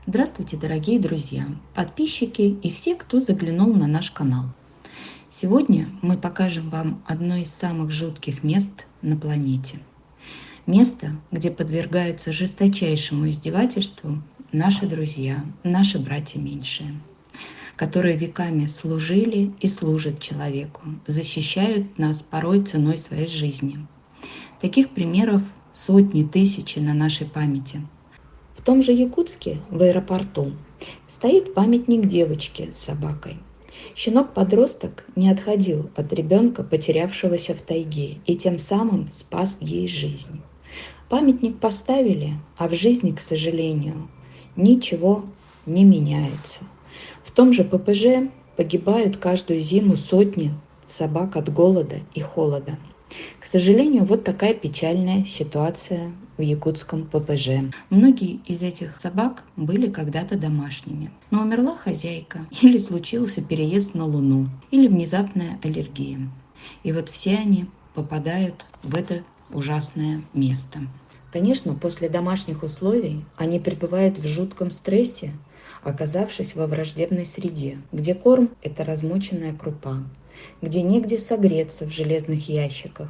Здравствуйте, дорогие друзья, подписчики и все, кто заглянул на наш канал. Сегодня мы покажем вам одно из самых жутких мест на планете. Место, где подвергаются жесточайшему издевательству наши друзья, наши братья меньшие, которые веками служили и служат человеку, защищают нас порой ценой своей жизни. Таких примеров сотни, тысячи на нашей памяти. В том же Якутске, в аэропорту, стоит памятник девочке с собакой. Щенок-подросток не отходил от ребенка, потерявшегося в тайге, и тем самым спас ей жизнь. Памятник поставили, а в жизни, к сожалению, ничего не меняется. В том же ППЖ погибают каждую зиму сотни собак от голода и холода. К сожалению, вот такая печальная ситуация в якутском ППЖ. Многие из этих собак были когда-то домашними, но умерла хозяйка, или случился переезд на Луну, или внезапная аллергия. И вот все они попадают в это ужасное место. Конечно, после домашних условий они пребывают в жутком стрессе, оказавшись во враждебной среде, где корм – это размоченная крупа, где негде согреться в железных ящиках,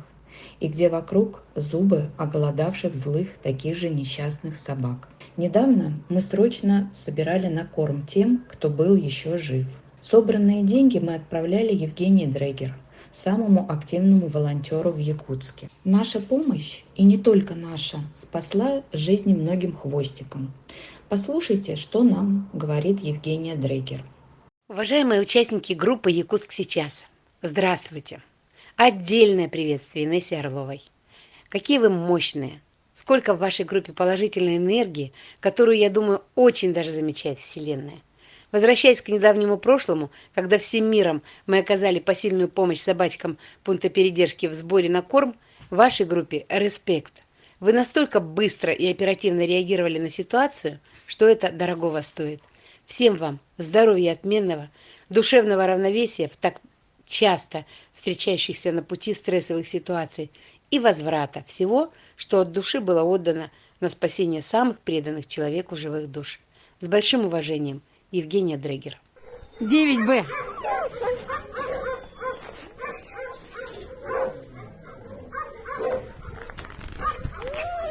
и где вокруг зубы оголодавших злых таких же несчастных собак. Недавно мы срочно собирали на корм тем, кто был еще жив. Собранные деньги мы отправляли Евгении Дрегер, самому активному волонтеру в Якутске. Наша помощь, и не только наша, спасла жизни многим хвостикам. Послушайте, что нам говорит Евгения Дрегер. Уважаемые участники группы «Якутск сейчас», здравствуйте! Отдельное приветствие Инессе Орловой. Какие вы мощные! Сколько в вашей группе положительной энергии, которую, я думаю, очень даже замечает Вселенная. Возвращаясь к недавнему прошлому, когда всем миром мы оказали посильную помощь собачкам пункта передержки в сборе на корм, в вашей группе респект. Вы настолько быстро и оперативно реагировали на ситуацию, что это дорогого стоит. Всем вам здоровья отменного, душевного равновесия в так часто встречающихся на пути стрессовых ситуаций и возврата всего, что от души было отдано на спасение самых преданных человеку живых душ. С большим уважением, Евгения Дрегер. 9Б.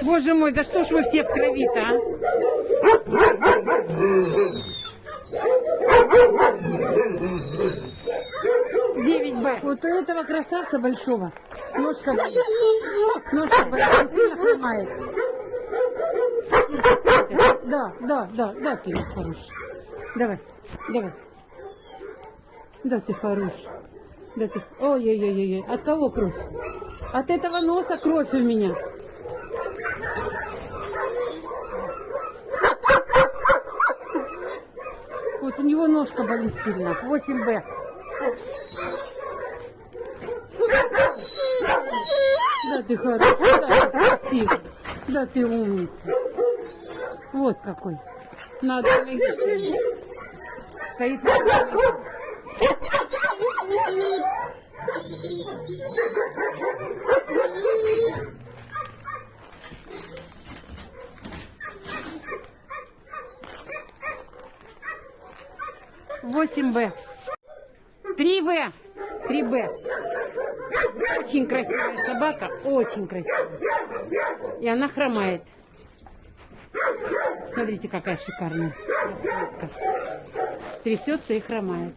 Боже мой, да что ж вы все в крови-то, а? Вот у этого красавца большого ножка болит. Ножка болит, он сильно хромает. Да, ты хороший. Давай. Да, ты хороший. Да, ты... Ой-ой-ой-ой, от кого кровь? От этого носа кровь у меня. Вот у него ножка болит сильно. 8Б. Да, ты хороший, да, ты красивый, да, ты умница. Вот какой. Надо видеть. Стоит на месте. Восемь Б. 3Б. 3Б. Очень красивая собака, очень красивая. И она хромает. Смотрите, какая шикарная красотка. Трясется и хромает.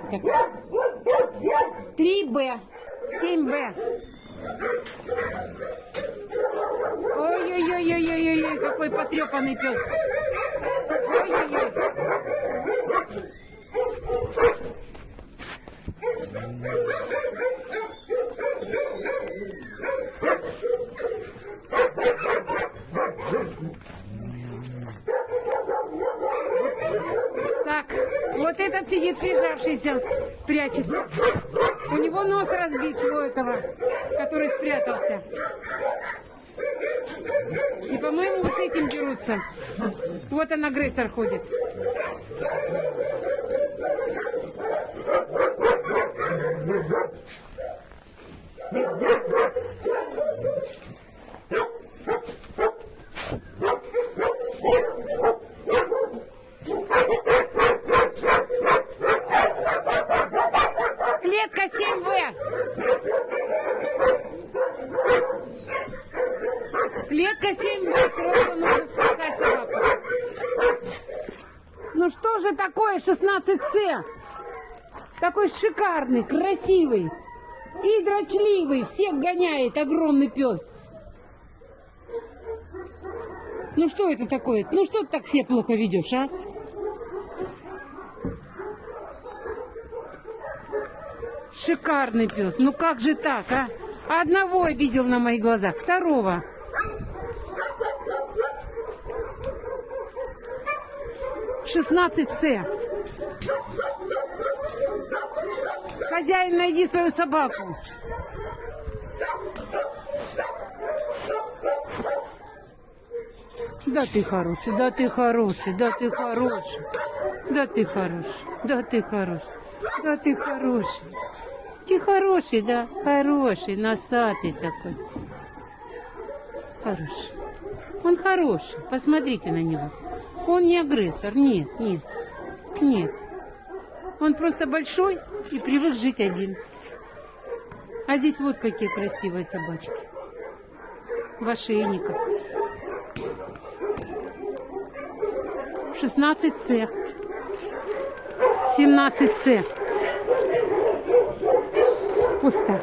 Так. 3Б. 7Б. Ой-ой-ой-ой-ой-ой, какой потрепанный пес. Ой-ой-ой. Так, вот этот сидит прижавшийся, прячется. У него нос разбит у этого, который спрятался. И, по-моему, вот с этим дерутся. Вот он, агрессор, ходит. Такой шикарный, красивый и дрочливый. Всех гоняет огромный пес. Ну что это такое? Ну что ты так себя плохо ведешь, а? Шикарный пес. Ну как же так, а? Одного обидел на моих глазах, второго. «16С». Хозяин, найди свою собаку. Да ты хороший, да ты хороший, да ты хороший, да ты хороший, да ты хороший, да ты хороший. Ты хороший, да? Хороший, носатый такой. Хороший. Он хороший, посмотрите на него. Он не агрессор, нет, нет, нет. Он просто большой и привык жить один. А здесь вот какие красивые собачки. В ошейниках. 16С. 17С. Пусто.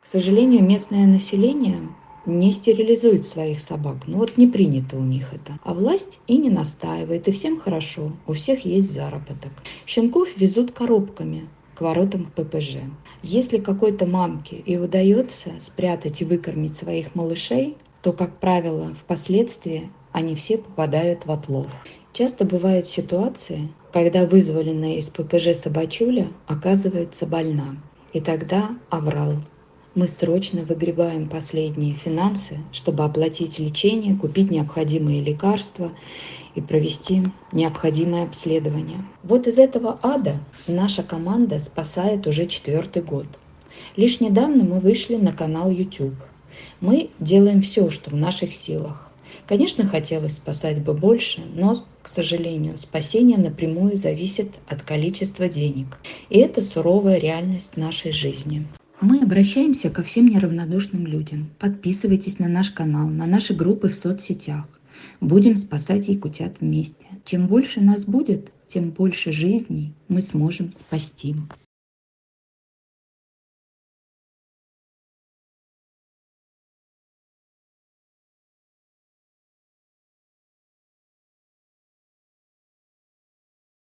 К сожалению, местное население не стерилизует своих собак. Ну вот не принято у них это. А власть и не настаивает, и всем хорошо, у всех есть заработок. Щенков везут коробками к воротам ППЖ. Если какой-то мамке и удается спрятать и выкормить своих малышей, то, как правило, впоследствии они все попадают в отлов. Часто бывают ситуации, когда вызволенная из ППЖ собачуля оказывается больна. И тогда аврал. Мы срочно выгребаем последние финансы, чтобы оплатить лечение, купить необходимые лекарства и провести необходимое обследование. Вот из этого ада наша команда спасает уже 4-й год. Лишь недавно мы вышли на канал YouTube. Мы делаем все, что в наших силах. Конечно, хотелось спасать бы больше, но, к сожалению, спасение напрямую зависит от количества денег. И это суровая реальность нашей жизни. Мы обращаемся ко всем неравнодушным людям. Подписывайтесь на наш канал, на наши группы в соцсетях. Будем спасать якутят вместе. Чем больше нас будет, тем больше жизней мы сможем спасти.